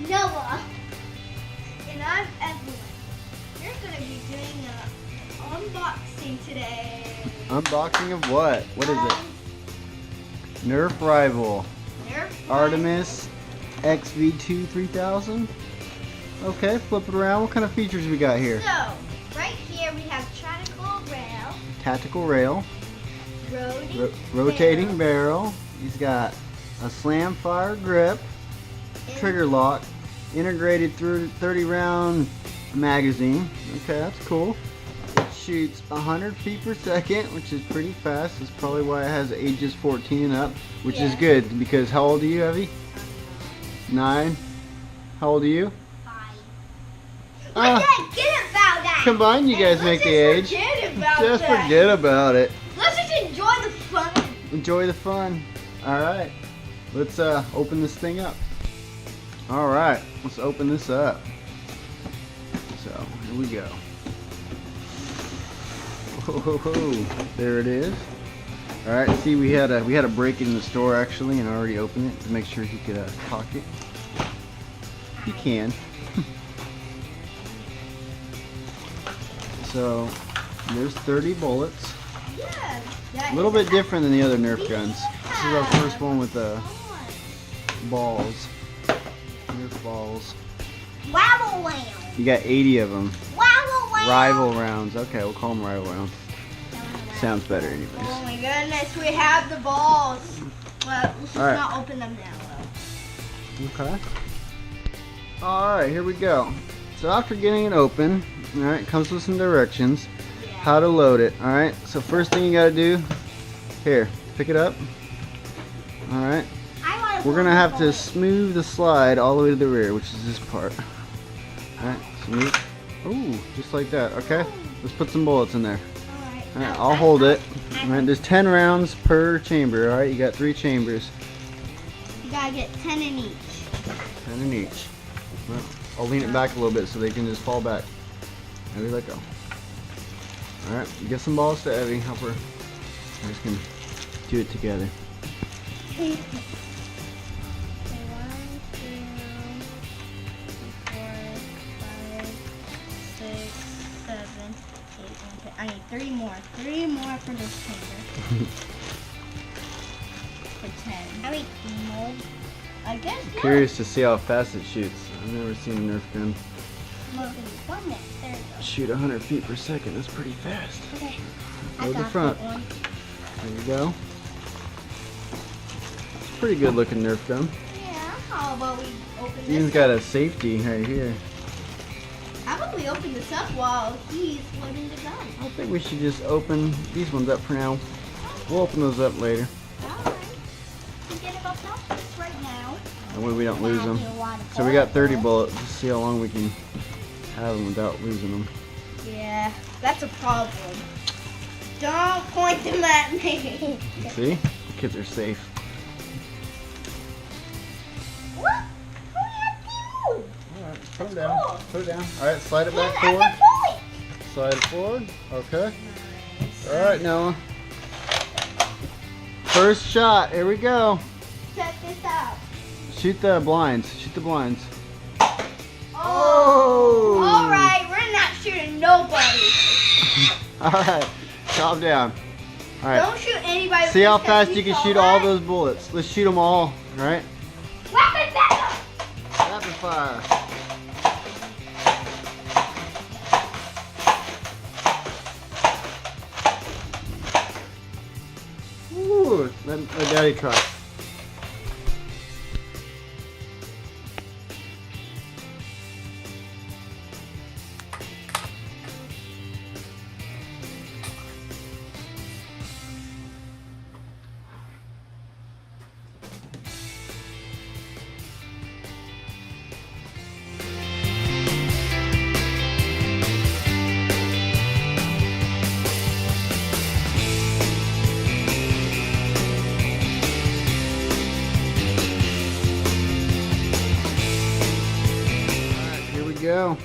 Noah. And I'm Evelyn. We're going to be doing an unboxing today. Unboxing of what? What is it? Nerf rival. Nerf Artemis XVII 3000. Okay, flip it around. What kind of features we got here? So, right here we have Tactical rail. Rotating barrel. He's got a slam fire grip. Trigger lock. Integrated through 30 round magazine. Okay, that's cool. It shoots 100 feet per second, which is pretty fast. That's probably why it has ages 14 and up, which is good because how old are you, Evie? 9. How old are you? 5. Let's forget about that. Combine, you guys make the age. Just forget about it. Let's just enjoy the fun. Enjoy the fun. All right, let's open this thing up. All right, let's open this up. So here we go. Whoa, there it is. All right, see, we had to break it in the store actually, and I already opened it to make sure he could talk it. He can. So there's 30 bullets. Yeah. A little bit different than the other Nerf guns. This is our first one with the balls. Nerf balls. Rival rounds. You got 80 of them. Rival rounds. Okay, we'll call them rival rounds. Sounds better anyways. Oh my goodness, we have the balls. Well, let's just not open them now though. Okay. Alright, here we go. So after getting it open, alright, it comes with some directions. How to load it. Alright, so first thing you gotta do, here, pick it up. Alright. We're gonna have to smooth the slide all the way to the rear, which is this part. Alright, smooth. Ooh, just like that. Okay, let's put some bullets in there. Alright, I'll hold it. Alright, there's 10 rounds per chamber. Alright, you got 3 chambers. You gotta get 10 in each. 10 in each. Well, I'll lean it back a little bit so they can just fall back. And we let go. Alright, get some balls to Evie. Help her. We're just gonna do it together. 1, 2, 3, 4, 5, 6, 7, 8, 9, 10. I need 3 more. 3 more for this chamber. For 10. How many more? I guess. Curious to see how fast it shoots. I've never seen a Nerf gun shoot 100 feet per second. That's pretty fast. Okay. Load the front. There you go. Pretty good looking Nerf gun. Yeah, how about we open this? He's got a safety right here. How about we open this up while he's loading the gun? I think we should just open these ones up for now. We'll open those up later. Alright. Forget about that right now. That way we don't lose them. So we got 30 bullets. Let's see how long we can have them without losing them. Yeah, that's a problem. Don't point them at me. See? The kids are safe. What? How do you have to move? Alright, put them down. Cool. Put it down. Alright, slide it back Look at forward. the point. Slide it forward. Okay. Nice. Alright, Noah. First shot. Here we go. Check this out. Shoot the blinds. Shoot the blinds. Oh! Alright, we're not shooting nobody. Alright. Calm down. Alright. Don't shoot anybody. See how fast you can shoot all those bullets. Let's shoot them all. Alright? Rapid fire! Rapid fire. Ooh, let Daddy try. Go.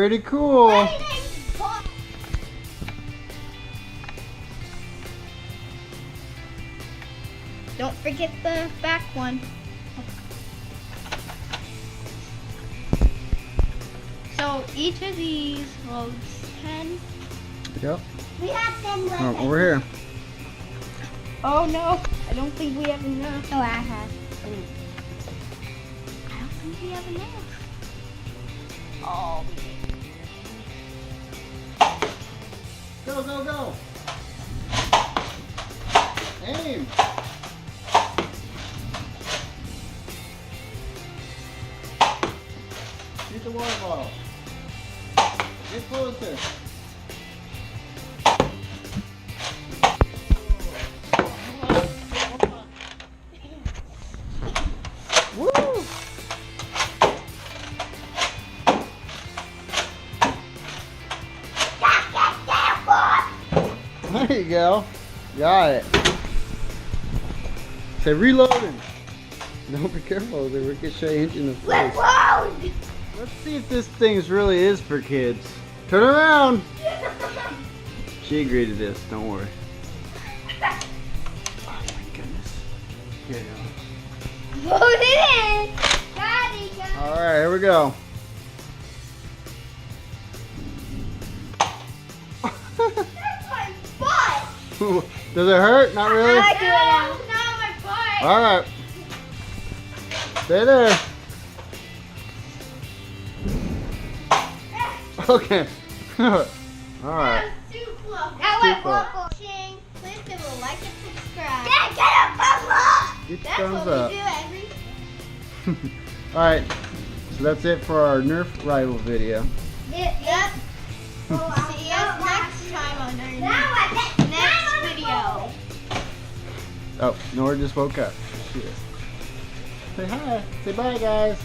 Pretty cool. Don't forget the back one. So each of these holds 10. Yep. We have 10 left. Oh, over here. Oh no, I don't think we have enough. Oh, I have. I don't think we have enough. Oh, we did. Go, go, go. Aim. Shoot the water bottle. Get closer. Woo! There you go. Got it. Say reloading. Don't be careful, the ricochet inch in the face. Let's see if this thing's really is for kids. Turn around. She agreed to this, don't worry. Oh my goodness. Here you go. Load it in. Daddy, go. Alright, here we go. That's my butt. Does it hurt? Not really? I do it now. No, my butt. Alright. Stay there. Okay. Alright. That was too close. That went watching. Please give a like and subscribe. Get a thumbs up. Get the That's thumbs what up. we do every. Alright. So that's it for our Nerf rival video. Yep. See you next time on our next video. Oh, Nora just woke up. She is. Say hi. Say bye, guys.